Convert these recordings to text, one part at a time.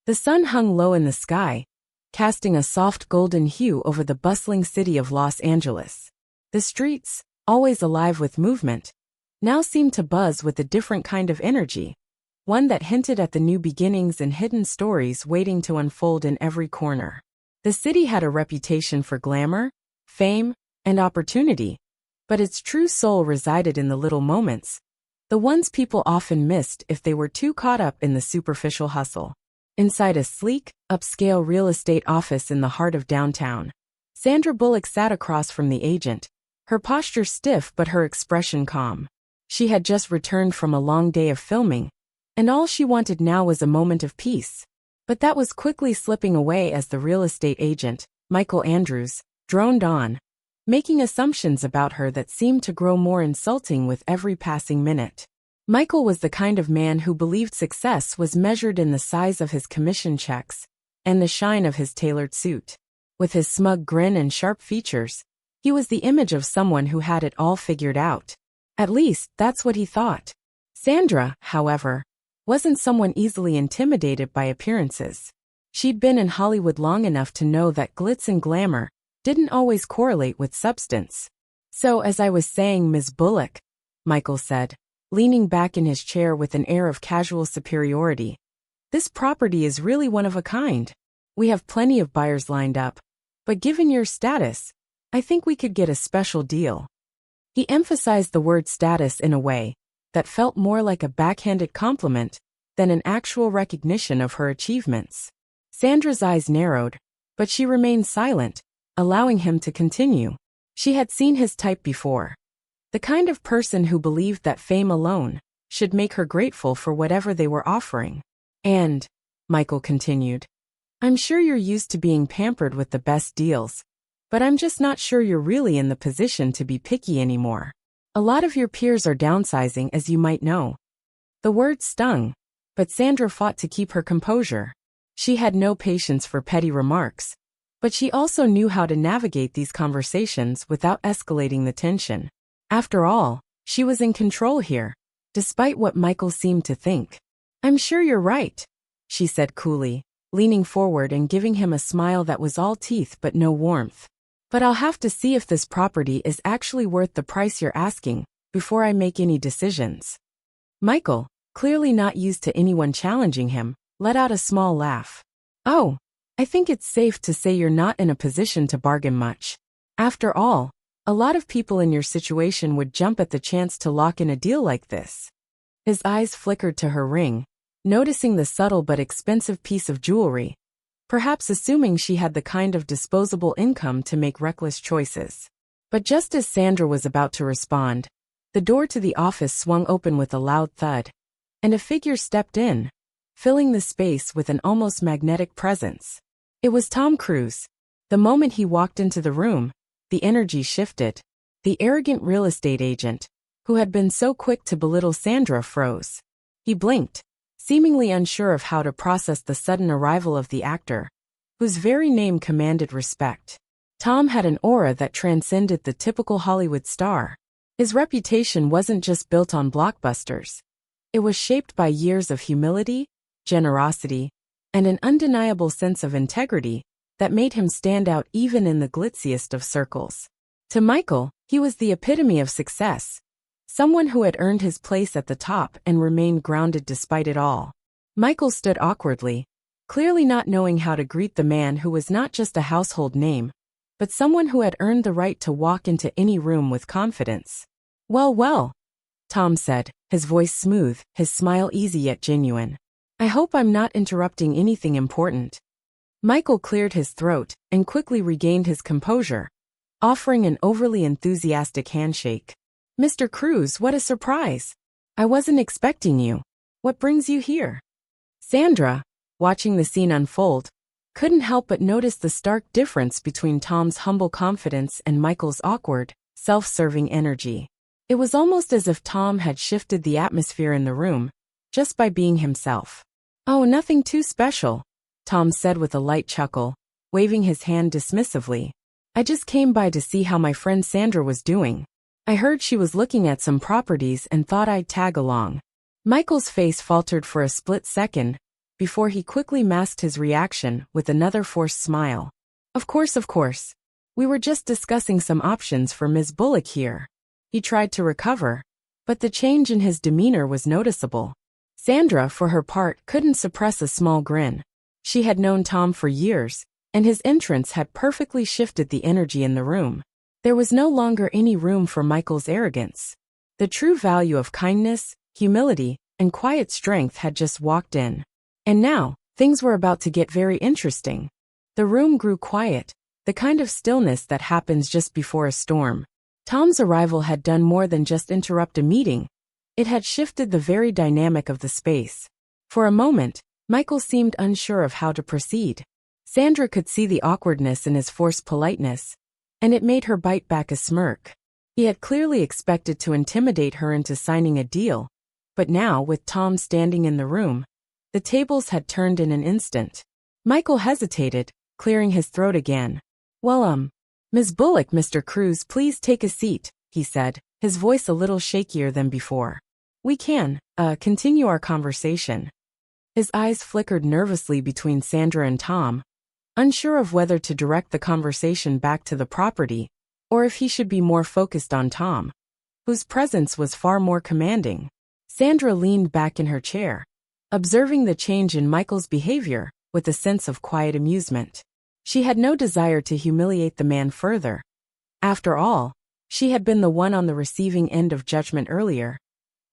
The sun hung low in the sky, casting a soft golden hue over the bustling city of Los Angeles. The streets, always alive with movement, now seemed to buzz with a different kind of energy, one that hinted at the new beginnings and hidden stories waiting to unfold in every corner. The city had a reputation for glamour, fame, and opportunity, but its true soul resided in the little moments, the ones people often missed if they were too caught up in the superficial hustle. Inside a sleek, upscale real estate office in the heart of downtown, Sandra Bullock sat across from the agent, her posture stiff but her expression calm. She had just returned from a long day of filming, and all she wanted now was a moment of peace. But that was quickly slipping away as the real estate agent, Michael Andrews, droned on, making assumptions about her that seemed to grow more insulting with every passing minute. Michael was the kind of man who believed success was measured in the size of his commission checks and the shine of his tailored suit. With his smug grin and sharp features, he was the image of someone who had it all figured out. At least, that's what he thought. Sandra, however, wasn't someone easily intimidated by appearances. She'd been in Hollywood long enough to know that glitz and glamour didn't always correlate with substance. "So as I was saying, Ms. Bullock," Michael said, leaning back in his chair with an air of casual superiority, "this property is really one of a kind. We have plenty of buyers lined up, but given your status, I think we could get a special deal." He emphasized the word status in a way that felt more like a backhanded compliment than an actual recognition of her achievements. Sandra's eyes narrowed, but she remained silent, allowing him to continue. She had seen his type before. The kind of person who believed that fame alone should make her grateful for whatever they were offering. "And," Michael continued, "I'm sure you're used to being pampered with the best deals, but I'm just not sure you're really in the position to be picky anymore. A lot of your peers are downsizing, as you might know." The word stung, but Sandra fought to keep her composure. She had no patience for petty remarks, but she also knew how to navigate these conversations without escalating the tension. After all, she was in control here, despite what Michael seemed to think. "I'm sure you're right," she said coolly, leaning forward and giving him a smile that was all teeth but no warmth. "But I'll have to see if this property is actually worth the price you're asking before I make any decisions." Michael, clearly not used to anyone challenging him, let out a small laugh. "Oh, I think it's safe to say you're not in a position to bargain much. After all, a lot of people in your situation would jump at the chance to lock in a deal like this." His eyes flickered to her ring, noticing the subtle but expensive piece of jewelry, perhaps assuming she had the kind of disposable income to make reckless choices. But just as Sandra was about to respond, the door to the office swung open with a loud thud, and a figure stepped in, filling the space with an almost magnetic presence. It was Tom Cruise. The moment he walked into the room, the energy shifted. The arrogant real estate agent, who had been so quick to belittle Sandra, froze. He blinked, seemingly unsure of how to process the sudden arrival of the actor, whose very name commanded respect. Tom had an aura that transcended the typical Hollywood star. His reputation wasn't just built on blockbusters. It was shaped by years of humility, generosity, and an undeniable sense of integrity that made him stand out even in the glitziest of circles. To Michael, he was the epitome of success, someone who had earned his place at the top and remained grounded despite it all. Michael stood awkwardly, clearly not knowing how to greet the man who was not just a household name, but someone who had earned the right to walk into any room with confidence. "Well, well," Tom said, his voice smooth, his smile easy yet genuine. "I hope I'm not interrupting anything important." Michael cleared his throat and quickly regained his composure, offering an overly enthusiastic handshake. "Mr. Cruise, what a surprise! I wasn't expecting you. What brings you here?" Sandra, watching the scene unfold, couldn't help but notice the stark difference between Tom's humble confidence and Michael's awkward, self-serving energy. It was almost as if Tom had shifted the atmosphere in the room, just by being himself. "Oh, nothing too special," Tom said with a light chuckle, waving his hand dismissively. "I just came by to see how my friend Sandra was doing. I heard she was looking at some properties and thought I'd tag along." Michael's face faltered for a split second, before he quickly masked his reaction with another forced smile. Of course. We were just discussing some options for Ms. Bullock here. He tried to recover, but the change in his demeanor was noticeable. Sandra, for her part, couldn't suppress a small grin. She had known Tom for years, and his entrance had perfectly shifted the energy in the room. There was no longer any room for Michael's arrogance. The true value of kindness, humility, and quiet strength had just walked in. And now, things were about to get very interesting. The room grew quiet, the kind of stillness that happens just before a storm. Tom's arrival had done more than just interrupt a meeting. It had shifted the very dynamic of the space. For a moment, Michael seemed unsure of how to proceed. Sandra could see the awkwardness in his forced politeness, and it made her bite back a smirk. He had clearly expected to intimidate her into signing a deal, but now, with Tom standing in the room, the tables had turned in an instant. Michael hesitated, clearing his throat again. Well, Ms. Bullock, Mr. Cruz, please take a seat, he said, his voice a little shakier than before. We can, continue our conversation. His eyes flickered nervously between Sandra and Tom, unsure of whether to direct the conversation back to the property, or if he should be more focused on Tom, whose presence was far more commanding. Sandra leaned back in her chair, observing the change in Michael's behavior with a sense of quiet amusement. She had no desire to humiliate the man further. After all, she had been the one on the receiving end of judgment earlier,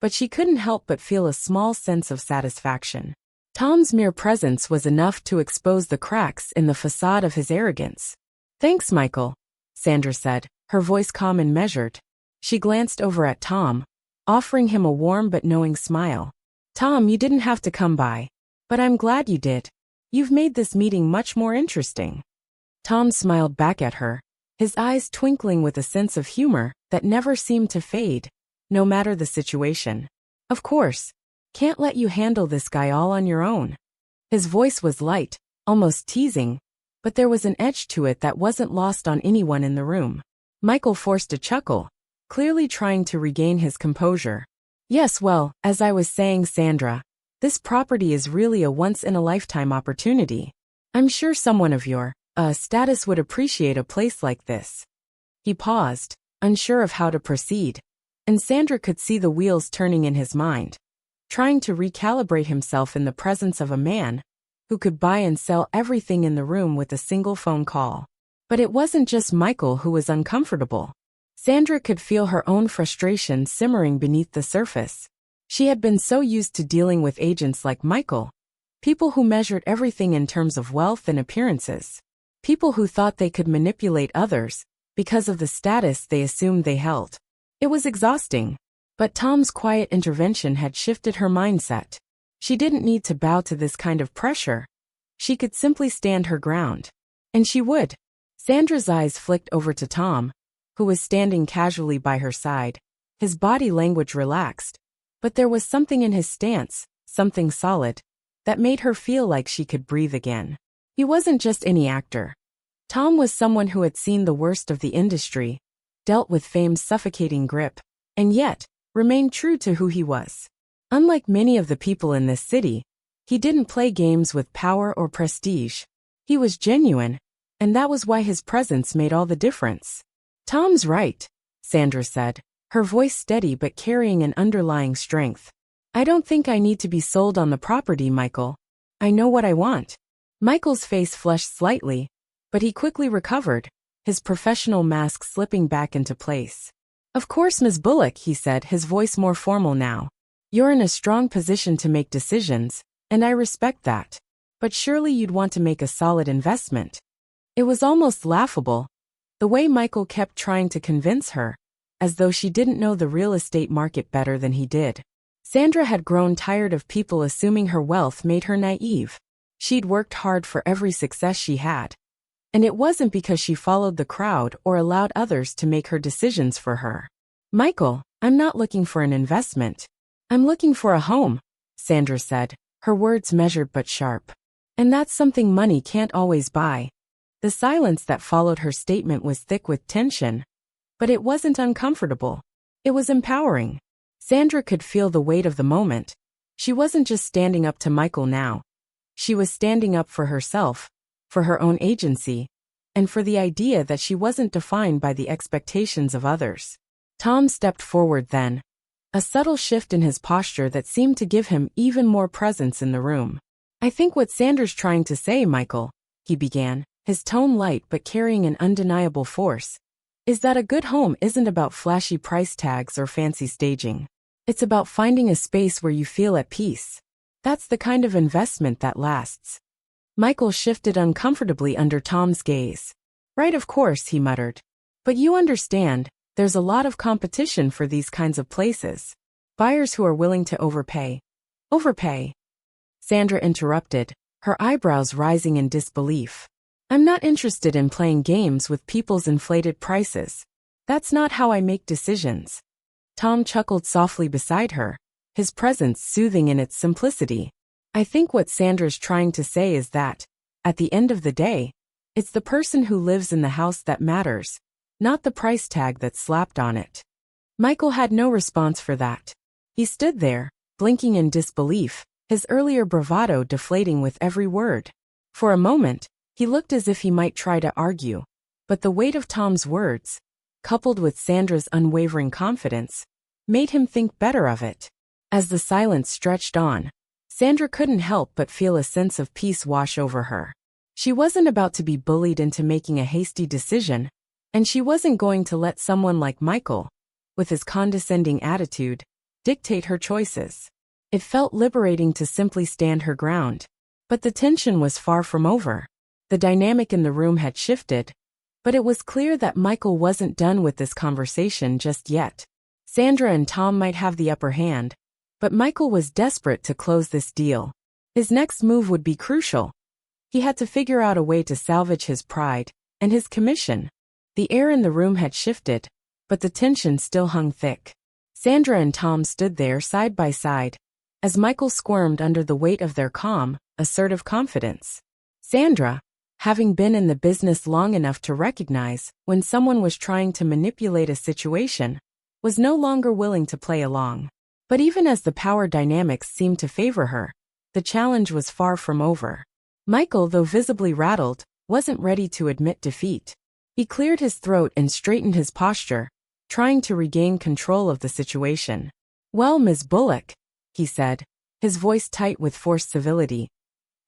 but she couldn't help but feel a small sense of satisfaction. Tom's mere presence was enough to expose the cracks in the facade of his arrogance. Thanks, Michael, Sandra said, her voice calm and measured. She glanced over at Tom, offering him a warm but knowing smile. Tom, you didn't have to come by, but I'm glad you did. You've made this meeting much more interesting. Tom smiled back at her, his eyes twinkling with a sense of humor that never seemed to fade, no matter the situation. Of course. Can't let you handle this guy all on your own. His voice was light, almost teasing, but there was an edge to it that wasn't lost on anyone in the room. Michael forced a chuckle, clearly trying to regain his composure. Yes, well, as I was saying, Sandra, this property is really a once-in-a-lifetime opportunity. I'm sure someone of your status would appreciate a place like this. He paused, unsure of how to proceed, and Sandra could see the wheels turning in his mind, trying to recalibrate himself in the presence of a man who could buy and sell everything in the room with a single phone call. But it wasn't just Michael who was uncomfortable. Sandra could feel her own frustration simmering beneath the surface. She had been so used to dealing with agents like Michael, people who measured everything in terms of wealth and appearances, people who thought they could manipulate others because of the status they assumed they held. It was exhausting, but Tom's quiet intervention had shifted her mindset. She didn't need to bow to this kind of pressure. She could simply stand her ground. And she would. Sandra's eyes flicked over to Tom, who was standing casually by her side. His body language relaxed, but there was something in his stance, something solid, that made her feel like she could breathe again. He wasn't just any actor. Tom was someone who had seen the worst of the industry, dealt with fame's suffocating grip, and yet remained true to who he was. Unlike many of the people in this city, he didn't play games with power or prestige. He was genuine, and that was why his presence made all the difference. Tom's right, Sandra said, her voice steady but carrying an underlying strength. I don't think I need to be sold on the property, Michael. I know what I want. Michael's face flushed slightly, but he quickly recovered, his professional mask slipping back into place. Of course, Ms. Bullock, he said, his voice more formal now. You're in a strong position to make decisions, and I respect that. But surely you'd want to make a solid investment. It was almost laughable, the way Michael kept trying to convince her, as though she didn't know the real estate market better than he did. Sandra had grown tired of people assuming her wealth made her naive. She'd worked hard for every success she had. And it wasn't because she followed the crowd or allowed others to make her decisions for her. Michael, I'm not looking for an investment. I'm looking for a home, Sandra said, her words measured but sharp. And that's something money can't always buy. The silence that followed her statement was thick with tension, but it wasn't uncomfortable. It was empowering. Sandra could feel the weight of the moment. She wasn't just standing up to Michael now. She was standing up for herself, for her own agency, and for the idea that she wasn't defined by the expectations of others. Tom stepped forward then, a subtle shift in his posture that seemed to give him even more presence in the room. "I think what Sandra's trying to say, Michael," he began, his tone light but carrying an undeniable force, "is that a good home isn't about flashy price tags or fancy staging. It's about finding a space where you feel at peace. That's the kind of investment that lasts." Michael shifted uncomfortably under Tom's gaze. "Right, of course," he muttered. "But you understand, there's a lot of competition for these kinds of places. Buyers who are willing to overpay." "Overpay?" Sandra interrupted, her eyebrows rising in disbelief. "I'm not interested in playing games with people's inflated prices. That's not how I make decisions." Tom chuckled softly beside her, his presence soothing in its simplicity. "I think what Sandra's trying to say is that, at the end of the day, it's the person who lives in the house that matters, not the price tag that's slapped on it." Michael had no response for that. He stood there, blinking in disbelief, his earlier bravado deflating with every word. For a moment, he looked as if he might try to argue, but the weight of Tom's words, coupled with Sandra's unwavering confidence, made him think better of it. As the silence stretched on, Sandra couldn't help but feel a sense of peace wash over her. She wasn't about to be bullied into making a hasty decision, and she wasn't going to let someone like Michael, with his condescending attitude, dictate her choices. It felt liberating to simply stand her ground. But the tension was far from over. The dynamic in the room had shifted, but it was clear that Michael wasn't done with this conversation just yet. Sandra and Tom might have the upper hand, but Michael was desperate to close this deal. His next move would be crucial. He had to figure out a way to salvage his pride and his commission. The air in the room had shifted, but the tension still hung thick. Sandra and Tom stood there side by side, as Michael squirmed under the weight of their calm, assertive confidence. Sandra, having been in the business long enough to recognize when someone was trying to manipulate a situation, was no longer willing to play along. But even as the power dynamics seemed to favor her, the challenge was far from over. Michael, though visibly rattled, wasn't ready to admit defeat. He cleared his throat and straightened his posture, trying to regain control of the situation. "Well, Ms. Bullock," he said, his voice tight with forced civility,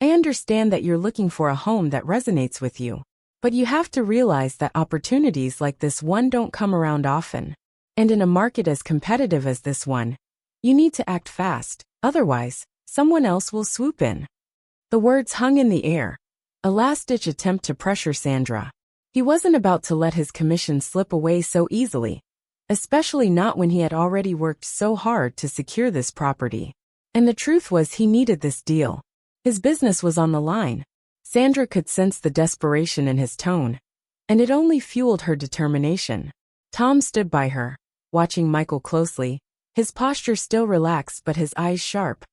"I understand that you're looking for a home that resonates with you. But you have to realize that opportunities like this one don't come around often. And in a market as competitive as this one, you need to act fast, otherwise, someone else will swoop in." The words hung in the air, a last-ditch attempt to pressure Sandra. He wasn't about to let his commission slip away so easily, especially not when he had already worked so hard to secure this property. And the truth was he needed this deal. His business was on the line. Sandra could sense the desperation in his tone, and it only fueled her determination. Tom stood by her, watching Michael closely, his posture still relaxed but his eyes sharp,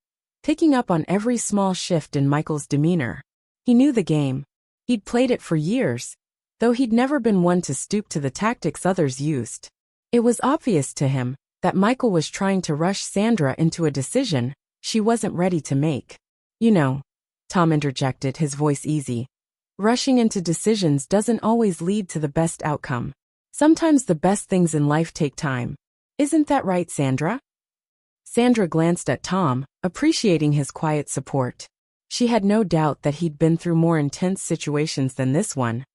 picking up on every small shift in Michael's demeanor. He knew the game. He'd played it for years, though he'd never been one to stoop to the tactics others used. It was obvious to him that Michael was trying to rush Sandra into a decision she wasn't ready to make. "You know," Tom interjected, his voice easy, "rushing into decisions doesn't always lead to the best outcome. Sometimes the best things in life take time. Isn't that right, Sandra?" Sandra glanced at Tom, appreciating his quiet support. She had no doubt that he'd been through more intense situations than this one,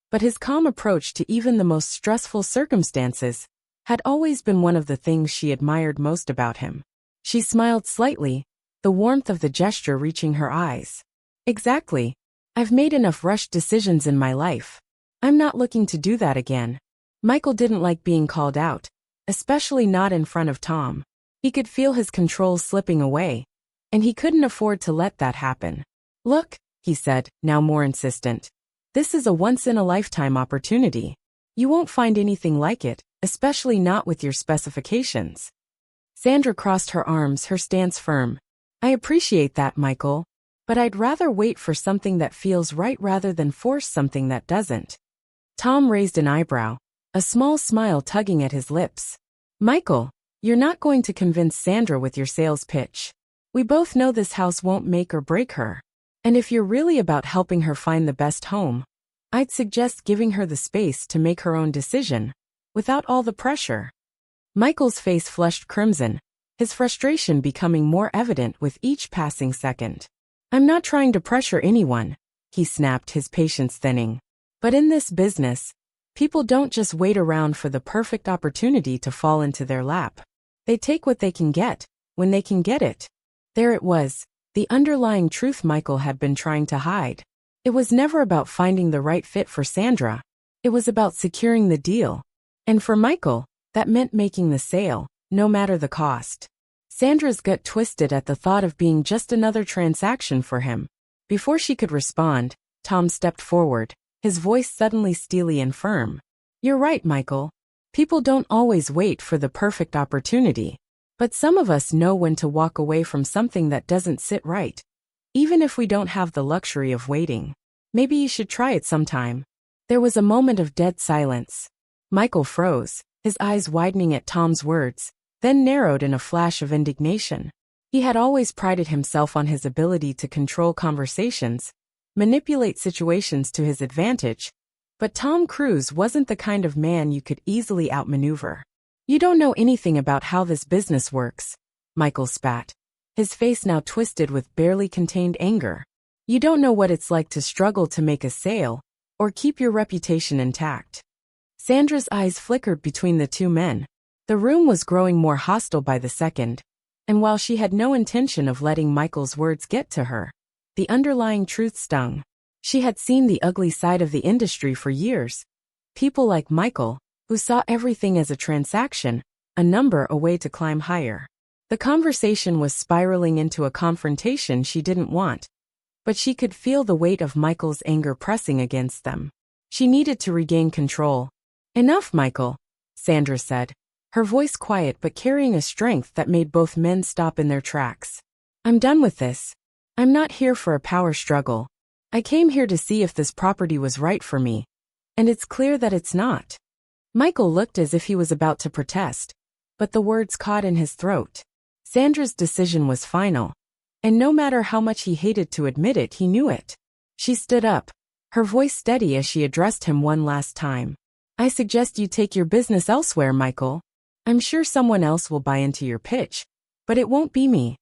but his calm approach to even the most stressful circumstances had always been one of the things she admired most about him. She smiled slightly, the warmth of the gesture reaching her eyes. "Exactly. I've made enough rushed decisions in my life. I'm not looking to do that again." Michael didn't like being called out, especially not in front of Tom. He could feel his control slipping away, and he couldn't afford to let that happen. "Look," he said, now more insistent. "This is a once-in-a-lifetime opportunity. You won't find anything like it, especially not with your specifications." Sandra crossed her arms, her stance firm. "I appreciate that, Michael, but I'd rather wait for something that feels right rather than force something that doesn't." Tom raised an eyebrow, a small smile tugging at his lips. "Michael, you're not going to convince Sandra with your sales pitch. We both know this house won't make or break her." And if you're really about helping her find the best home, I'd suggest giving her the space to make her own decision, without all the pressure. Michael's face flushed crimson, his frustration becoming more evident with each passing second. I'm not trying to pressure anyone, he snapped, his patience thinning. But in this business, people don't just wait around for the perfect opportunity to fall into their lap. They take what they can get, when they can get it. There it was, the underlying truth Michael had been trying to hide. It was never about finding the right fit for Sandra. It was about securing the deal. And for Michael, that meant making the sale, no matter the cost. Sandra's gut twisted at the thought of being just another transaction for him. Before she could respond, Tom stepped forward, his voice suddenly steely and firm. You're right, Michael. People don't always wait for the perfect opportunity. But some of us know when to walk away from something that doesn't sit right. Even if we don't have the luxury of waiting. Maybe you should try it sometime. There was a moment of dead silence. Michael froze, his eyes widening at Tom's words, then narrowed in a flash of indignation. He had always prided himself on his ability to control conversations, manipulate situations to his advantage, but Tom Cruise wasn't the kind of man you could easily outmaneuver. You don't know anything about how this business works, Michael spat, his face now twisted with barely contained anger. You don't know what it's like to struggle to make a sale, or keep your reputation intact. Sandra's eyes flickered between the two men. The room was growing more hostile by the second, and while she had no intention of letting Michael's words get to her, the underlying truth stung. She had seen the ugly side of the industry for years. People like Michael, who saw everything as a transaction, a number, a way to climb higher. The conversation was spiraling into a confrontation she didn't want, but she could feel the weight of Michael's anger pressing against them. She needed to regain control. Enough, Michael, Sandra said, her voice quiet but carrying a strength that made both men stop in their tracks. I'm done with this. I'm not here for a power struggle. I came here to see if this property was right for me, and it's clear that it's not. Michael looked as if he was about to protest, but the words caught in his throat. Sandra's decision was final, and no matter how much he hated to admit it, he knew it. She stood up, her voice steady as she addressed him one last time. I suggest you take your business elsewhere, Michael. I'm sure someone else will buy into your pitch, but it won't be me.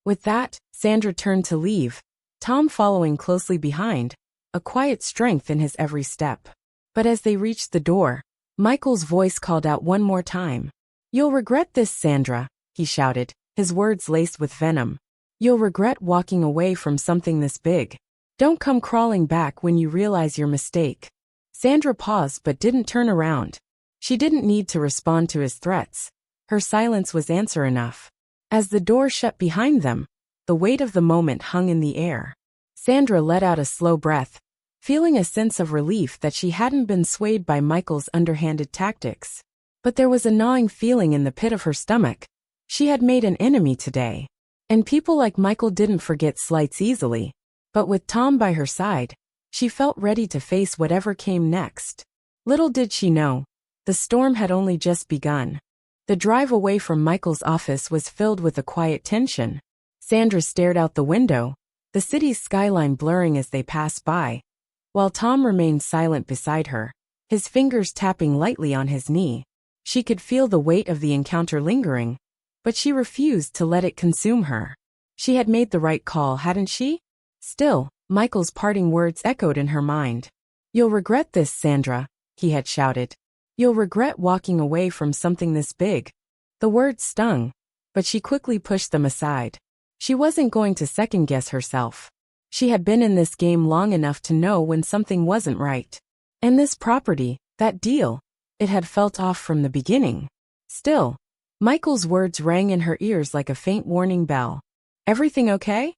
With that, Sandra turned to leave, Tom following closely behind, a quiet strength in his every step. But as they reached the door, Michael's voice called out one more time. You'll regret this, Sandra, he shouted, his words laced with venom. You'll regret walking away from something this big. Don't come crawling back when you realize your mistake. Sandra paused but didn't turn around. She didn't need to respond to his threats. Her silence was answer enough. As the door shut behind them, the weight of the moment hung in the air. Sandra let out a slow breath, feeling a sense of relief that she hadn't been swayed by Michael's underhanded tactics. But there was a gnawing feeling in the pit of her stomach. She had made an enemy today. And people like Michael didn't forget slights easily. But with Tom by her side, she felt ready to face whatever came next. Little did she know, the storm had only just begun. The drive away from Michael's office was filled with a quiet tension. Sandra stared out the window, the city's skyline blurring as they passed by, while Tom remained silent beside her, his fingers tapping lightly on his knee. She could feel the weight of the encounter lingering, but she refused to let it consume her. She had made the right call, hadn't she? Still, Michael's parting words echoed in her mind. You'll regret this, Sandra, he had shouted. You'll regret walking away from something this big. The words stung, but she quickly pushed them aside. She wasn't going to second-guess herself. She had been in this game long enough to know when something wasn't right. And this property, that deal, it had felt off from the beginning. Still, Michael's words rang in her ears like a faint warning bell. Everything okay?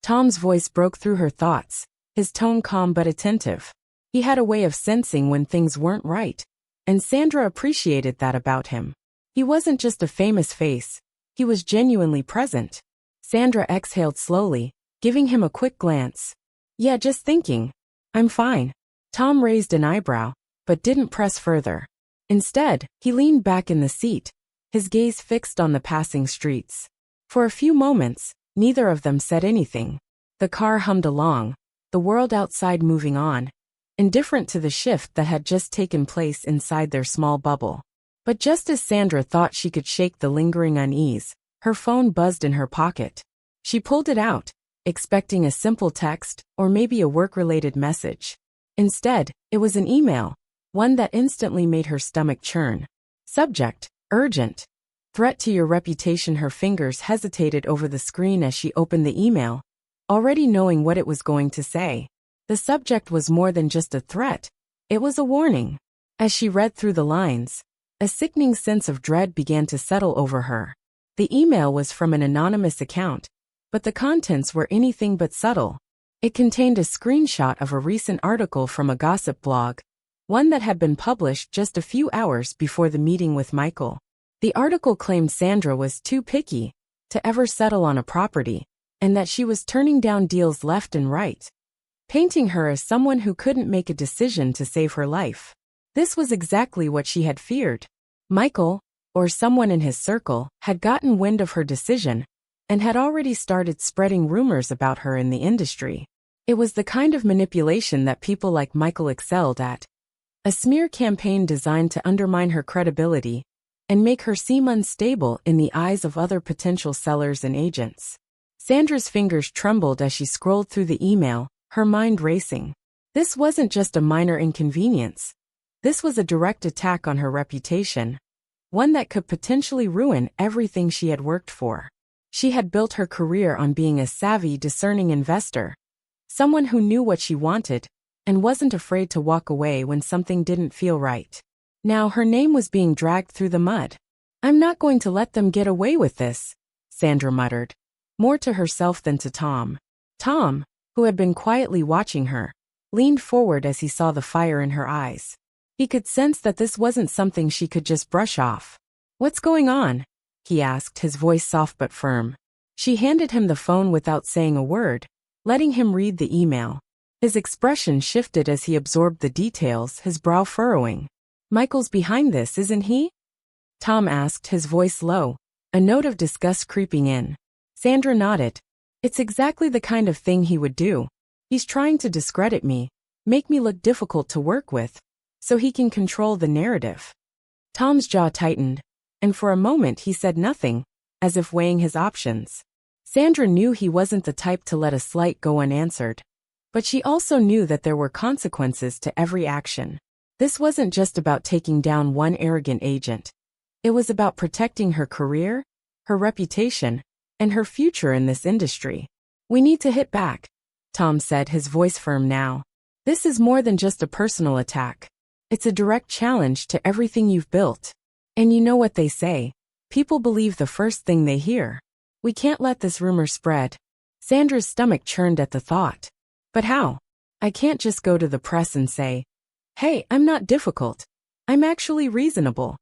Tom's voice broke through her thoughts, his tone calm but attentive. He had a way of sensing when things weren't right, and Sandra appreciated that about him. He wasn't just a famous face, he was genuinely present. Sandra exhaled slowly, giving him a quick glance. Yeah, just thinking. I'm fine. Tom raised an eyebrow, but didn't press further. Instead, he leaned back in the seat, his gaze fixed on the passing streets. For a few moments, neither of them said anything. The car hummed along, the world outside moving on, indifferent to the shift that had just taken place inside their small bubble. But just as Sandra thought she could shake the lingering unease, her phone buzzed in her pocket. She pulled it out, expecting a simple text or maybe a work-related message. Instead, it was an email, one that instantly made her stomach churn. Subject: urgent. Threat to your reputation. Her fingers hesitated over the screen as she opened the email, already knowing what it was going to say. The subject was more than just a threat. It was a warning. As she read through the lines, a sickening sense of dread began to settle over her. The email was from an anonymous account, but the contents were anything but subtle. It contained a screenshot of a recent article from a gossip blog, one that had been published just a few hours before the meeting with Michael. The article claimed Sandra was too picky to ever settle on a property, and that she was turning down deals left and right, painting her as someone who couldn't make a decision to save her life. This was exactly what she had feared. Michael, or someone in his circle, had gotten wind of her decision and had already started spreading rumors about her in the industry. It was the kind of manipulation that people like Michael excelled at. A smear campaign designed to undermine her credibility and make her seem unstable in the eyes of other potential sellers and agents. Sandra's fingers trembled as she scrolled through the email, her mind racing. This wasn't just a minor inconvenience. This was a direct attack on her reputation, one that could potentially ruin everything she had worked for. She had built her career on being a savvy, discerning investor, someone who knew what she wanted and wasn't afraid to walk away when something didn't feel right. Now her name was being dragged through the mud. "I'm not going to let them get away with this," Sandra muttered, more to herself than to Tom. Tom, who had been quietly watching her, leaned forward as he saw the fire in her eyes. He could sense that this wasn't something she could just brush off. "What's going on?" he asked, his voice soft but firm. She handed him the phone without saying a word, letting him read the email. His expression shifted as he absorbed the details, his brow furrowing. "Michael's behind this, isn't he?" Tom asked, his voice low, a note of disgust creeping in. Sandra nodded. "It's exactly the kind of thing he would do. He's trying to discredit me, make me look difficult to work with, so he can control the narrative." Tom's jaw tightened, and for a moment he said nothing, as if weighing his options. Sandra knew he wasn't the type to let a slight go unanswered, but she also knew that there were consequences to every action. This wasn't just about taking down one arrogant agent. It was about protecting her career, her reputation, and her future in this industry. "We need to hit back," Tom said, his voice firm now. "This is more than just a personal attack. It's a direct challenge to everything you've built. And you know what they say, people believe the first thing they hear. We can't let this rumor spread." Sandra's stomach churned at the thought. "But how? I can't just go to the press and say, 'Hey, I'm not difficult. I'm actually reasonable.'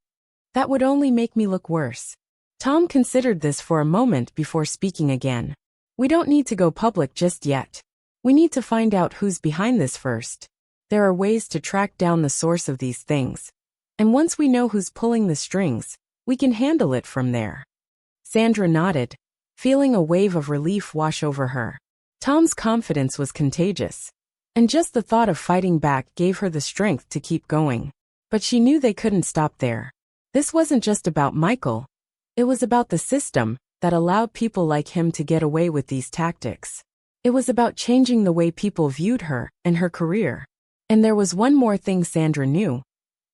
That would only make me look worse." Tom considered this for a moment before speaking again. "We don't need to go public just yet. We need to find out who's behind this first. There are ways to track down the source of these things. And once we know who's pulling the strings, we can handle it from there." Sandra nodded, feeling a wave of relief wash over her. Tom's confidence was contagious, and just the thought of fighting back gave her the strength to keep going. But she knew they couldn't stop there. This wasn't just about Michael. It was about the system that allowed people like him to get away with these tactics. It was about changing the way people viewed her and her career. And there was one more thing Sandra knew.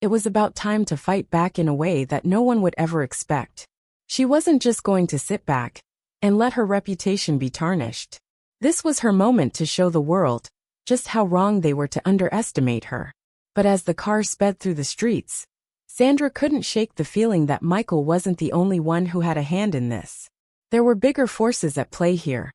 It was about time to fight back in a way that no one would ever expect. She wasn't just going to sit back and let her reputation be tarnished. This was her moment to show the world just how wrong they were to underestimate her. But as the car sped through the streets, Sandra couldn't shake the feeling that Michael wasn't the only one who had a hand in this. There were bigger forces at play here.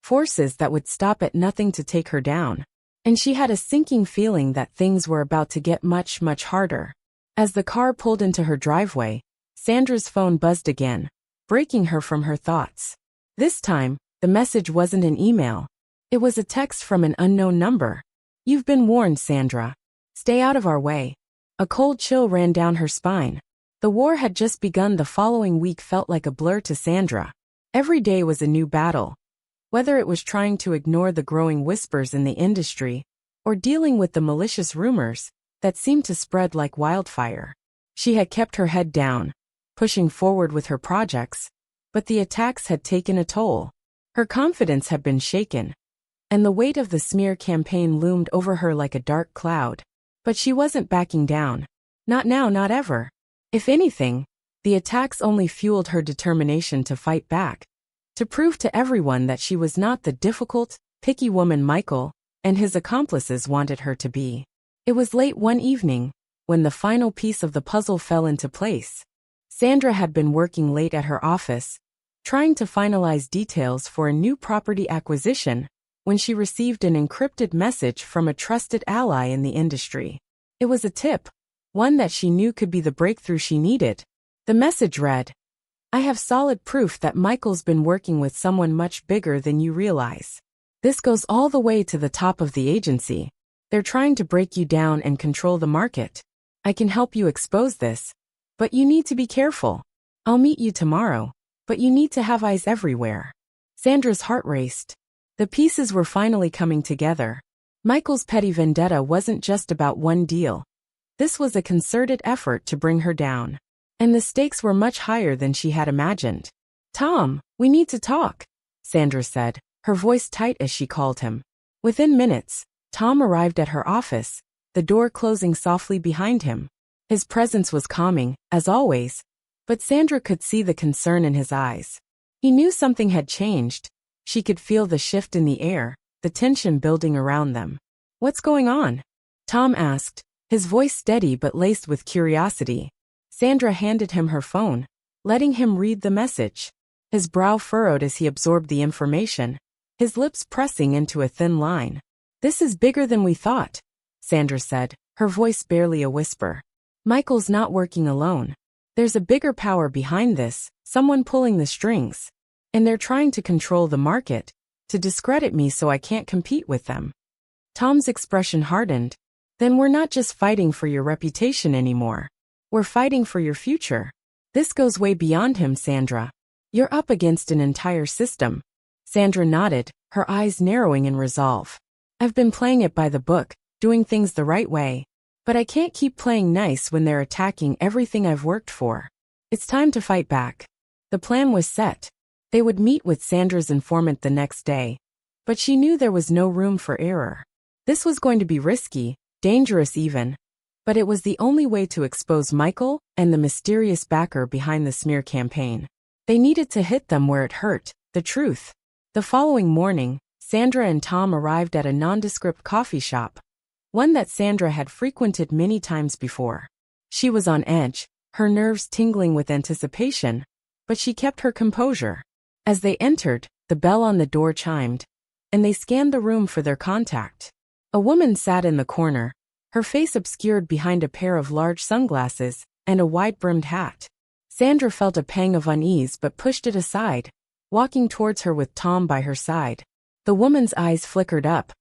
Forces that would stop at nothing to take her down. And she had a sinking feeling that things were about to get much, much harder. As the car pulled into her driveway, Sandra's phone buzzed again, breaking her from her thoughts. This time, the message wasn't an email. It was a text from an unknown number. "You've been warned, Sandra. Stay out of our way." A cold chill ran down her spine. The war had just begun. The following week felt like a blur to Sandra. Every day was a new battle. Whether it was trying to ignore the growing whispers in the industry, or dealing with the malicious rumors that seemed to spread like wildfire. She had kept her head down, pushing forward with her projects, but the attacks had taken a toll. Her confidence had been shaken, and the weight of the smear campaign loomed over her like a dark cloud. But she wasn't backing down. Not now, not ever. If anything, the attacks only fueled her determination to fight back, to prove to everyone that she was not the difficult, picky woman Michael and his accomplices wanted her to be. It was late one evening, when the final piece of the puzzle fell into place. Sandra had been working late at her office, trying to finalize details for a new property acquisition, when she received an encrypted message from a trusted ally in the industry. It was a tip, one that she knew could be the breakthrough she needed. The message read, "I have solid proof that Michael's been working with someone much bigger than you realize. This goes all the way to the top of the agency. They're trying to break you down and control the market. I can help you expose this, but you need to be careful. I'll meet you tomorrow, but you need to have eyes everywhere." Sandra's heart raced. The pieces were finally coming together. Michael's petty vendetta wasn't just about one deal. This was a concerted effort to bring her down. And the stakes were much higher than she had imagined. "Tom, we need to talk," Sandra said, her voice tight as she called him. Within minutes, Tom arrived at her office, the door closing softly behind him. His presence was calming, as always, but Sandra could see the concern in his eyes. He knew something had changed. She could feel the shift in the air, the tension building around them. "What's going on?" Tom asked, his voice steady but laced with curiosity. Sandra handed him her phone, letting him read the message. His brow furrowed as he absorbed the information, his lips pressing into a thin line. "This is bigger than we thought," Sandra said, her voice barely a whisper. "Michael's not working alone. There's a bigger power behind this, someone pulling the strings. And they're trying to control the market, to discredit me so I can't compete with them." Tom's expression hardened. "Then we're not just fighting for your reputation anymore. We're fighting for your future." "This goes way beyond him, Sandra. You're up against an entire system." Sandra nodded, her eyes narrowing in resolve. "I've been playing it by the book, doing things the right way. But I can't keep playing nice when they're attacking everything I've worked for. It's time to fight back." The plan was set. They would meet with Sandra's informant the next day, but she knew there was no room for error. This was going to be risky, dangerous even, but it was the only way to expose Michael and the mysterious backer behind the smear campaign. They needed to hit them where it hurt, the truth. The following morning, Sandra and Tom arrived at a nondescript coffee shop, one that Sandra had frequented many times before. She was on edge, her nerves tingling with anticipation, but she kept her composure. As they entered, the bell on the door chimed, and they scanned the room for their contact. A woman sat in the corner, her face obscured behind a pair of large sunglasses and a wide-brimmed hat. Sandra felt a pang of unease but pushed it aside, walking towards her with Tom by her side. The woman's eyes flickered up,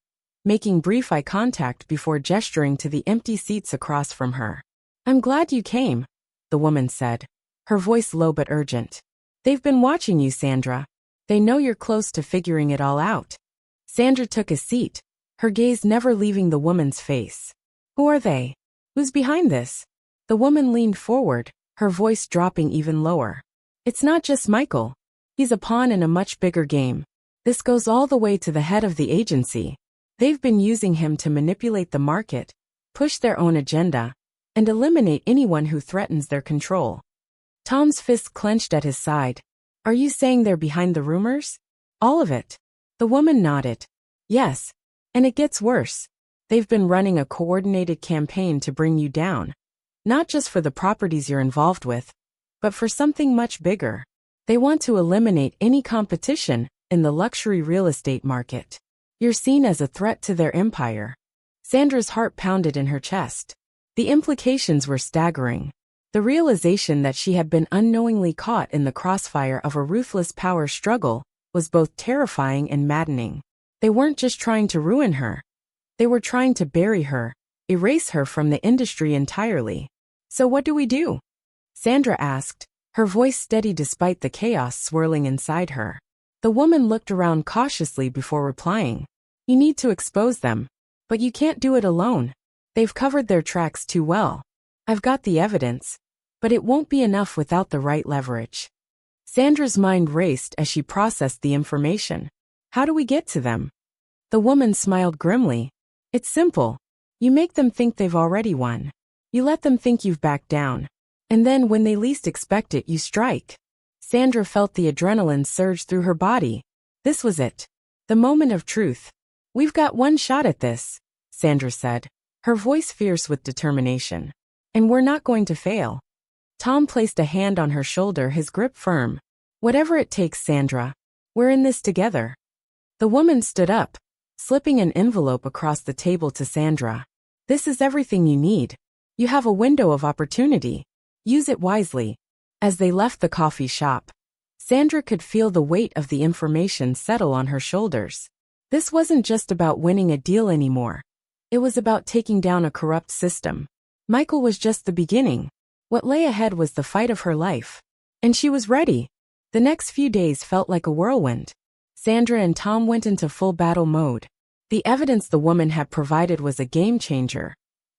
making brief eye contact before gesturing to the empty seats across from her. "I'm glad you came," the woman said, her voice low but urgent. "They've been watching you, Sandra. They know you're close to figuring it all out." Sandra took a seat, her gaze never leaving the woman's face. "Who are they? Who's behind this?" The woman leaned forward, her voice dropping even lower. "It's not just Michael. He's a pawn in a much bigger game. This goes all the way to the head of the agency. They've been using him to manipulate the market, push their own agenda, and eliminate anyone who threatens their control." Tom's fist clenched at his side. "Are you saying they're behind the rumors?" "All of it." The woman nodded. "Yes. And it gets worse. They've been running a coordinated campaign to bring you down. Not just for the properties you're involved with, but for something much bigger. They want to eliminate any competition in the luxury real estate market. You're seen as a threat to their empire." Sandra's heart pounded in her chest. The implications were staggering. The realization that she had been unknowingly caught in the crossfire of a ruthless power struggle was both terrifying and maddening. They weren't just trying to ruin her. They were trying to bury her, erase her from the industry entirely. "So what do we do?" Sandra asked, her voice steady despite the chaos swirling inside her. The woman looked around cautiously before replying. You need to expose them. But you can't do it alone. They've covered their tracks too well. I've got the evidence. But it won't be enough without the right leverage. Sandra's mind raced as she processed the information. How do we get to them? The woman smiled grimly. It's simple. You make them think they've already won. You let them think you've backed down. And then when they least expect it, you strike. Sandra felt the adrenaline surge through her body. This was it. The moment of truth. We've got one shot at this, Sandra said, her voice fierce with determination. And we're not going to fail. Tom placed a hand on her shoulder, his grip firm. Whatever it takes, Sandra. We're in this together. The woman stood up, slipping an envelope across the table to Sandra. This is everything you need. You have a window of opportunity. Use it wisely. As they left the coffee shop, Sandra could feel the weight of the information settle on her shoulders. This wasn't just about winning a deal anymore. It was about taking down a corrupt system. Michael was just the beginning. What lay ahead was the fight of her life. And she was ready. The next few days felt like a whirlwind. Sandra and Tom went into full battle mode. The evidence the woman had provided was a game changer.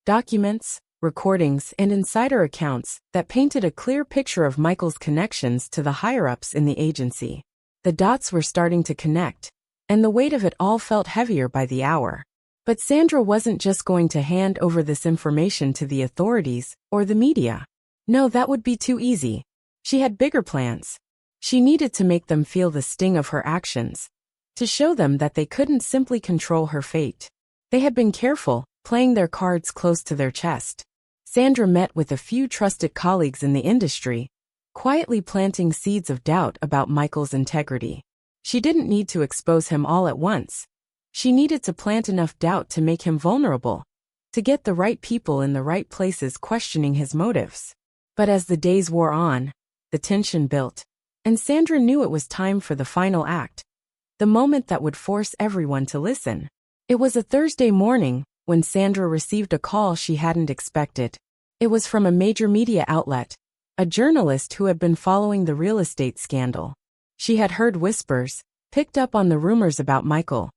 Documents, recordings, and insider accounts that painted a clear picture of Michael's connections to the higher-ups in the agency. The dots were starting to connect, and the weight of it all felt heavier by the hour. But Sandra wasn't just going to hand over this information to the authorities or the media. No, that would be too easy. She had bigger plans. She needed to make them feel the sting of her actions, to show them that they couldn't simply control her fate. They had been careful, playing their cards close to their chest. Sandra met with a few trusted colleagues in the industry, quietly planting seeds of doubt about Michael's integrity. She didn't need to expose him all at once. She needed to plant enough doubt to make him vulnerable, to get the right people in the right places questioning his motives. But as the days wore on, the tension built, and Sandra knew it was time for the final act, the moment that would force everyone to listen. It was a Thursday morning when Sandra received a call she hadn't expected. It was from a major media outlet, a journalist who had been following the real estate scandal. She had heard whispers, picked up on the rumors about Michael,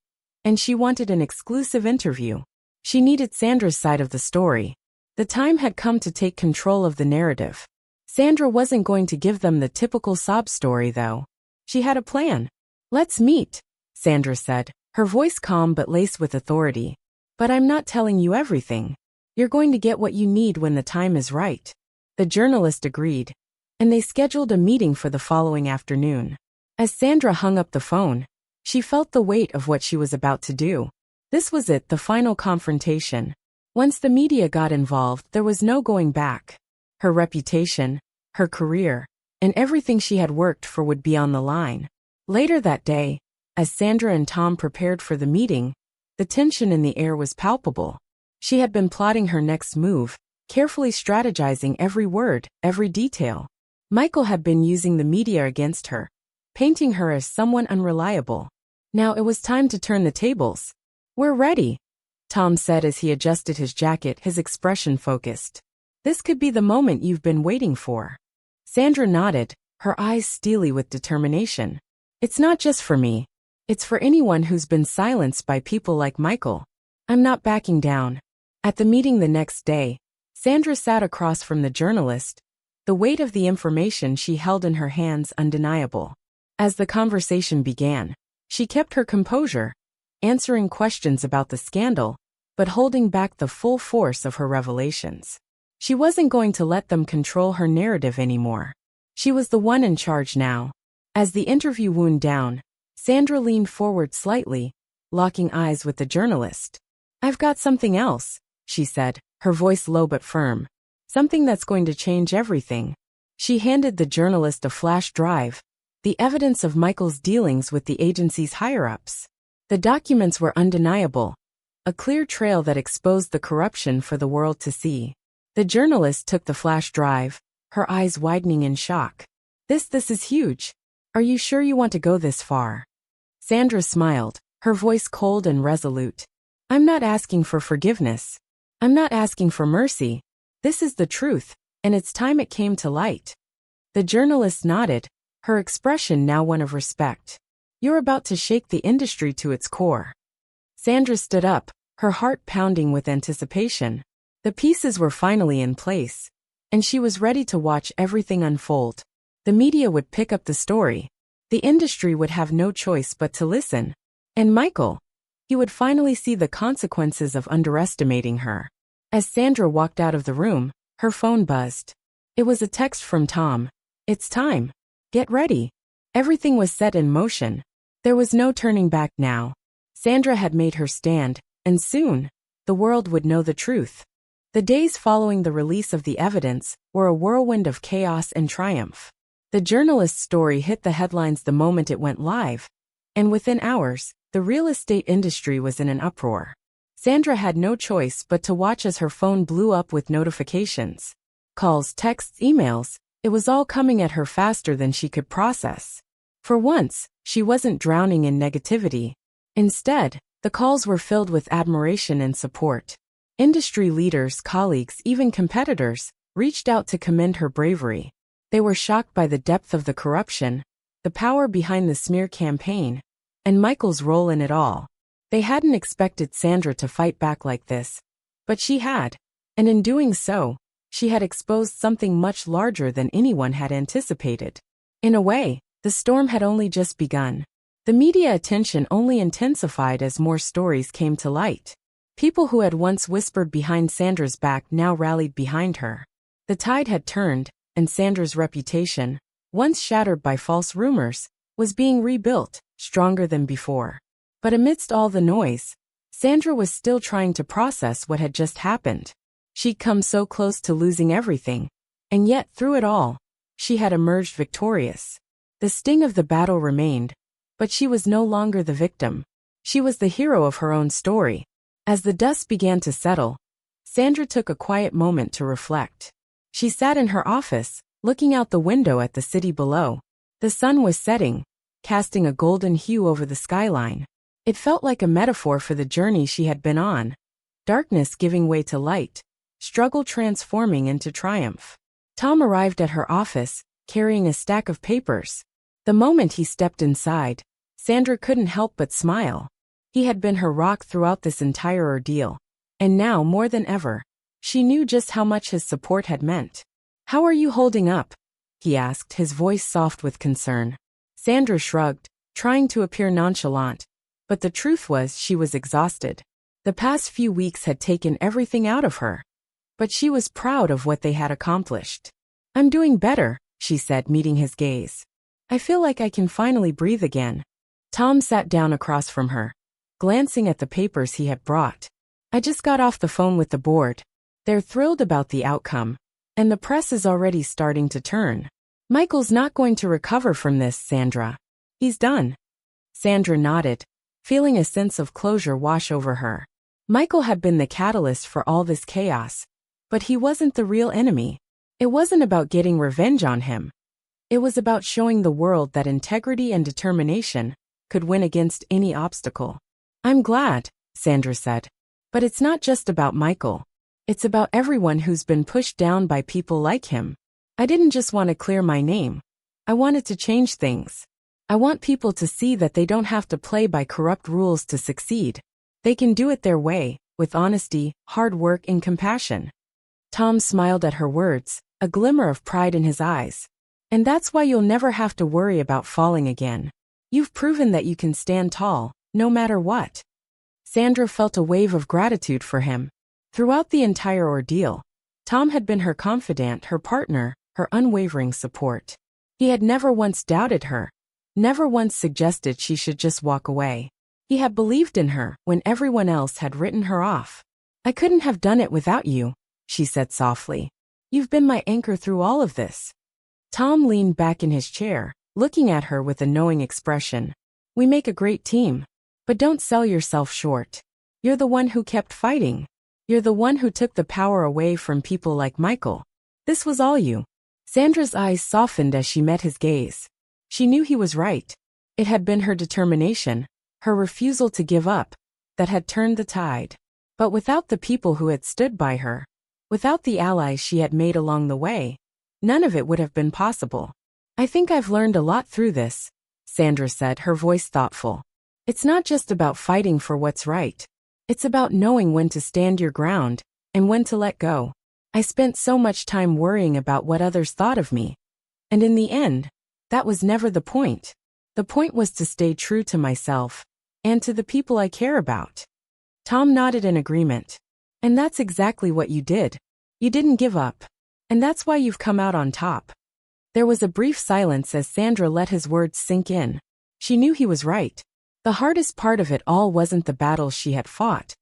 and she wanted an exclusive interview. She needed Sandra's side of the story. The time had come to take control of the narrative. Sandra wasn't going to give them the typical sob story, though. She had a plan. Let's meet, Sandra said, her voice calm but laced with authority. But I'm not telling you everything. You're going to get what you need when the time is right. The journalist agreed, and they scheduled a meeting for the following afternoon. As Sandra hung up the phone, she felt the weight of what she was about to do. This was it, the final confrontation. Once the media got involved, there was no going back. Her reputation, her career, and everything she had worked for would be on the line. Later that day, as Sandra and Tom prepared for the meeting, the tension in the air was palpable. She had been plotting her next move, carefully strategizing every word, every detail. Michael had been using the media against her, painting her as someone unreliable. Now it was time to turn the tables. We're ready, Tom said as he adjusted his jacket, his expression focused. This could be the moment you've been waiting for. Sandra nodded, her eyes steely with determination. It's not just for me. It's for anyone who's been silenced by people like Michael. I'm not backing down. At the meeting the next day, Sandra sat across from the journalist, the weight of the information she held in her hands undeniable. As the conversation began, she kept her composure, answering questions about the scandal, but holding back the full force of her revelations. She wasn't going to let them control her narrative anymore. She was the one in charge now. As the interview wound down, Sandra leaned forward slightly, locking eyes with the journalist. I've got something else, she said, her voice low but firm. Something that's going to change everything. She handed the journalist a flash drive, the evidence of Michael's dealings with the agency's higher-ups. The documents were undeniable, a clear trail that exposed the corruption for the world to see. The journalist took the flash drive, her eyes widening in shock. This is huge. Are you sure you want to go this far? Sandra smiled, her voice cold and resolute. I'm not asking for forgiveness. I'm not asking for mercy. This is the truth, and it's time it came to light. The journalist nodded, her expression now one of respect. You're about to shake the industry to its core. Sandra stood up, her heart pounding with anticipation. The pieces were finally in place, and she was ready to watch everything unfold. The media would pick up the story. The industry would have no choice but to listen. And Michael, he would finally see the consequences of underestimating her. As Sandra walked out of the room, her phone buzzed. It was a text from Tom. It's time. Get ready. Everything was set in motion. There was no turning back now. Sandra had made her stand, and soon, the world would know the truth. The days following the release of the evidence were a whirlwind of chaos and triumph. The journalist's story hit the headlines the moment it went live, and within hours, the real estate industry was in an uproar. Sandra had no choice but to watch as her phone blew up with notifications. Calls, texts, emails, it was all coming at her faster than she could process. For once, she wasn't drowning in negativity. Instead, the calls were filled with admiration and support. Industry leaders, colleagues, even competitors, reached out to commend her bravery. They were shocked by the depth of the corruption, the power behind the smear campaign, and Michael's role in it all. They hadn't expected Sandra to fight back like this, but she had, and in doing so, she had exposed something much larger than anyone had anticipated. In a way, the storm had only just begun. The media attention only intensified as more stories came to light. People who had once whispered behind Sandra's back now rallied behind her. The tide had turned, and Sandra's reputation, once shattered by false rumors, was being rebuilt, stronger than before. But amidst all the noise, Sandra was still trying to process what had just happened. She'd come so close to losing everything, and yet through it all, she had emerged victorious. The sting of the battle remained, but she was no longer the victim. She was the hero of her own story. As the dust began to settle, Sandra took a quiet moment to reflect. She sat in her office, looking out the window at the city below. The sun was setting, casting a golden hue over the skyline. It felt like a metaphor for the journey she had been on. Darkness giving way to light, struggle transforming into triumph. Tom arrived at her office, carrying a stack of papers. The moment he stepped inside, Sandra couldn't help but smile. He had been her rock throughout this entire ordeal, and now more than ever, she knew just how much his support had meant. "How are you holding up?" he asked, his voice soft with concern. Sandra shrugged, trying to appear nonchalant, but the truth was she was exhausted. The past few weeks had taken everything out of her, but she was proud of what they had accomplished. "I'm doing better," she said, meeting his gaze. "I feel like I can finally breathe again." Tom sat down across from her, glancing at the papers he had brought. "I just got off the phone with the board. They're thrilled about the outcome, and the press is already starting to turn. Michael's not going to recover from this, Sandra. He's done." Sandra nodded, feeling a sense of closure wash over her. Michael had been the catalyst for all this chaos, but he wasn't the real enemy. It wasn't about getting revenge on him. It was about showing the world that integrity and determination could win against any obstacle. "I'm glad," Sandra said. "But it's not just about Michael. It's about everyone who's been pushed down by people like him. I didn't just want to clear my name. I wanted to change things. I want people to see that they don't have to play by corrupt rules to succeed. They can do it their way, with honesty, hard work, and compassion." Tom smiled at her words, a glimmer of pride in his eyes. "And that's why you'll never have to worry about falling again. You've proven that you can stand tall, no matter what." Sandra felt a wave of gratitude for him. Throughout the entire ordeal, Tom had been her confidant, her partner, her unwavering support. He had never once doubted her, never once suggested she should just walk away. He had believed in her when everyone else had written her off. "I couldn't have done it without you," she said softly. "You've been my anchor through all of this." Tom leaned back in his chair, looking at her with a knowing expression. "We make a great team. But don't sell yourself short. You're the one who kept fighting. You're the one who took the power away from people like Michael. This was all you." Sandra's eyes softened as she met his gaze. She knew he was right. It had been her determination, her refusal to give up, that had turned the tide. But without the people who had stood by her, without the allies she had made along the way, none of it would have been possible. "I think I've learned a lot through this," Sandra said, her voice thoughtful. It's not just about fighting for what's right. It's about knowing when to stand your ground and when to let go. I spent so much time worrying about what others thought of me. And in the end, that was never the point. The point was to stay true to myself and to the people I care about. Tom nodded in agreement. And that's exactly what you did. You didn't give up. And that's why you've come out on top. There was a brief silence as Sandra let his words sink in. She knew he was right. The hardest part of it all wasn't the battles she had fought.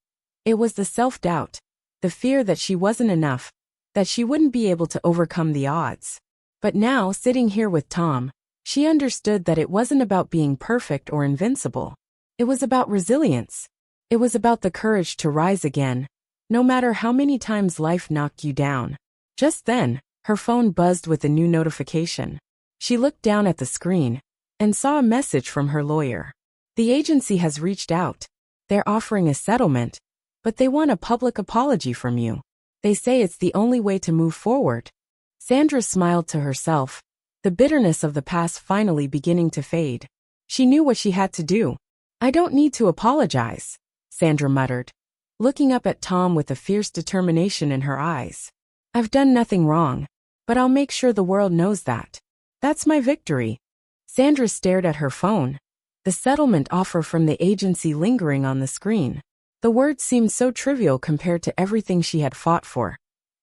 It was the self-doubt, the fear that she wasn't enough, that she wouldn't be able to overcome the odds. But now, sitting here with Tom, she understood that it wasn't about being perfect or invincible. It was about resilience. It was about the courage to rise again, no matter how many times life knocked you down. Just then, her phone buzzed with a new notification. She looked down at the screen and saw a message from her lawyer. The agency has reached out. They're offering a settlement, but they want a public apology from you. They say it's the only way to move forward. Sandra smiled to herself, the bitterness of the past finally beginning to fade. She knew what she had to do. I don't need to apologize, Sandra muttered, looking up at Tom with a fierce determination in her eyes. I've done nothing wrong, but I'll make sure the world knows that. That's my victory. Sandra stared at her phone, the settlement offer from the agency lingering on the screen. The words seemed so trivial compared to everything she had fought for.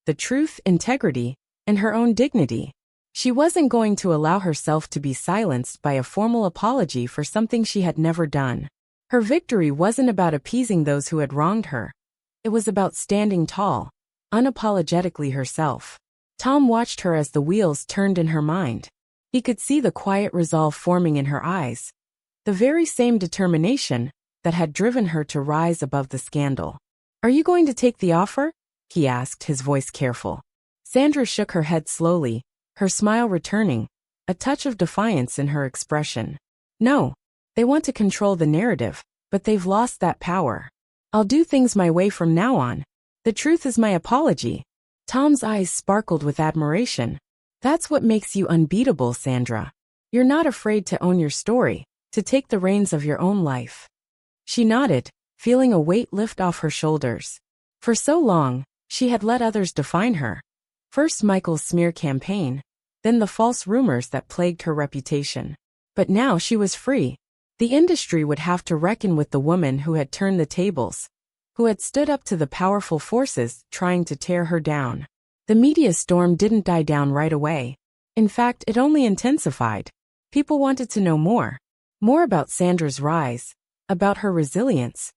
The truth, integrity, and her own dignity. She wasn't going to allow herself to be silenced by a formal apology for something she had never done. Her victory wasn't about appeasing those who had wronged her. It was about standing tall, unapologetically herself. Tom watched her as the wheels turned in her mind. He could see the quiet resolve forming in her eyes, the very same determination that had driven her to rise above the scandal. Are you going to take the offer? He asked, his voice careful. Sandra shook her head slowly, her smile returning, a touch of defiance in her expression. No, they want to control the narrative, but they've lost that power. I'll do things my way from now on. The truth is my apology. Tom's eyes sparkled with admiration. That's what makes you unbeatable, Sandra. You're not afraid to own your story, to take the reins of your own life. She nodded, feeling a weight lift off her shoulders. For so long, she had let others define her. First Michael's smear campaign, then the false rumors that plagued her reputation. But now she was free. The industry would have to reckon with the woman who had turned the tables, who had stood up to the powerful forces trying to tear her down. The media storm didn't die down right away. In fact, it only intensified. People wanted to know more. More about Sandra's rise, about her resilience,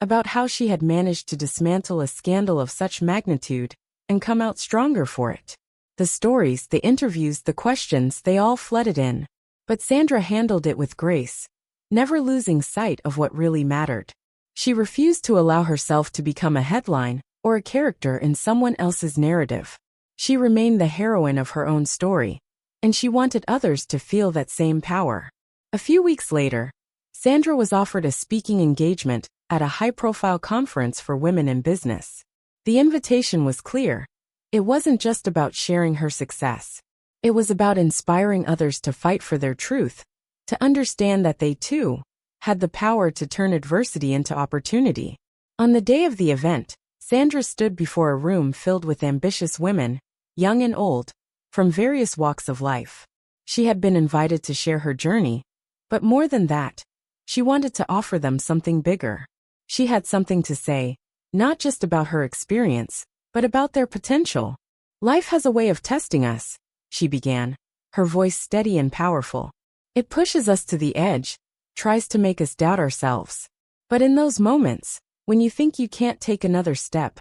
about how she had managed to dismantle a scandal of such magnitude and come out stronger for it. The stories, the interviews, the questions, they all flooded in. But Sandra handled it with grace, never losing sight of what really mattered. She refused to allow herself to become a headline or a character in someone else's narrative. She remained the heroine of her own story, and she wanted others to feel that same power. A few weeks later, Sandra was offered a speaking engagement at a high-profile conference for women in business. The invitation was clear. It wasn't just about sharing her success. It was about inspiring others to fight for their truth, to understand that they, too, had the power to turn adversity into opportunity. On the day of the event, Sandra stood before a room filled with ambitious women, young and old, from various walks of life. She had been invited to share her journey, but more than that, she wanted to offer them something bigger. She had something to say, not just about her experience, but about their potential. Life has a way of testing us, she began, her voice steady and powerful. It pushes us to the edge, tries to make us doubt ourselves. But in those moments, when you think you can't take another step,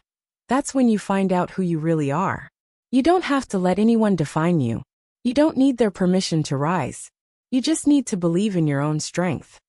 that's when you find out who you really are. You don't have to let anyone define you. You don't need their permission to rise. You just need to believe in your own strength.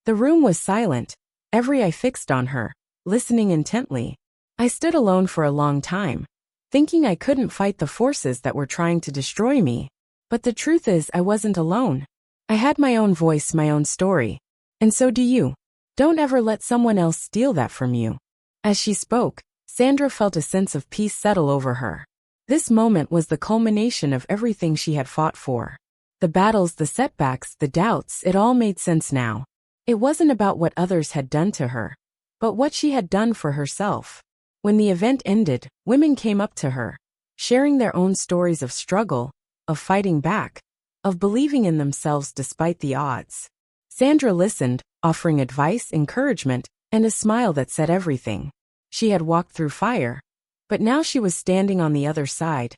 The room was silent, every eye fixed on her, listening intently. I stood alone for a long time, thinking I couldn't fight the forces that were trying to destroy me. But the truth is, I wasn't alone. I had my own voice, my own story. And so do you. Don't ever let someone else steal that from you. As she spoke, Sandra felt a sense of peace settle over her. This moment was the culmination of everything she had fought for. The battles, the setbacks, the doubts, it all made sense now. It wasn't about what others had done to her, but what she had done for herself. When the event ended, women came up to her, sharing their own stories of struggle, of fighting back, of believing in themselves despite the odds. Sandra listened, offering advice, encouragement, and a smile that said everything. She had walked through fire, but now she was standing on the other side,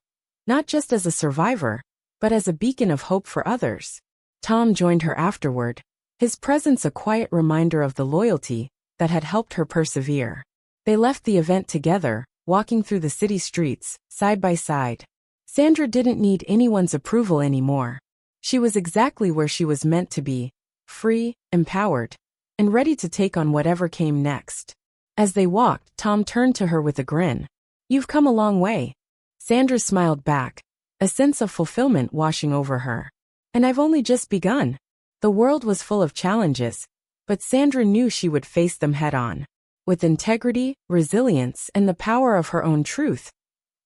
not just as a survivor, but as a beacon of hope for others. Tom joined her afterward, his presence a quiet reminder of the loyalty that had helped her persevere. They left the event together, walking through the city streets, side by side. Sandra didn't need anyone's approval anymore. She was exactly where she was meant to be, free, empowered, and ready to take on whatever came next. As they walked, Tom turned to her with a grin. "You've come a long way." Sandra smiled back, a sense of fulfillment washing over her. "And I've only just begun." The world was full of challenges, but Sandra knew she would face them head-on. With integrity, resilience, and the power of her own truth,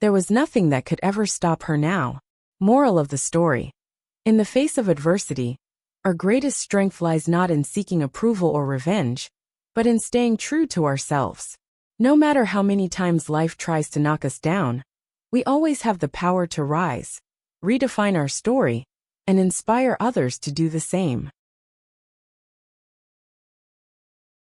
there was nothing that could ever stop her now. Moral of the story: in the face of adversity, our greatest strength lies not in seeking approval or revenge, but in staying true to ourselves. No matter how many times life tries to knock us down, we always have the power to rise, redefine our story, and inspire others to do the same.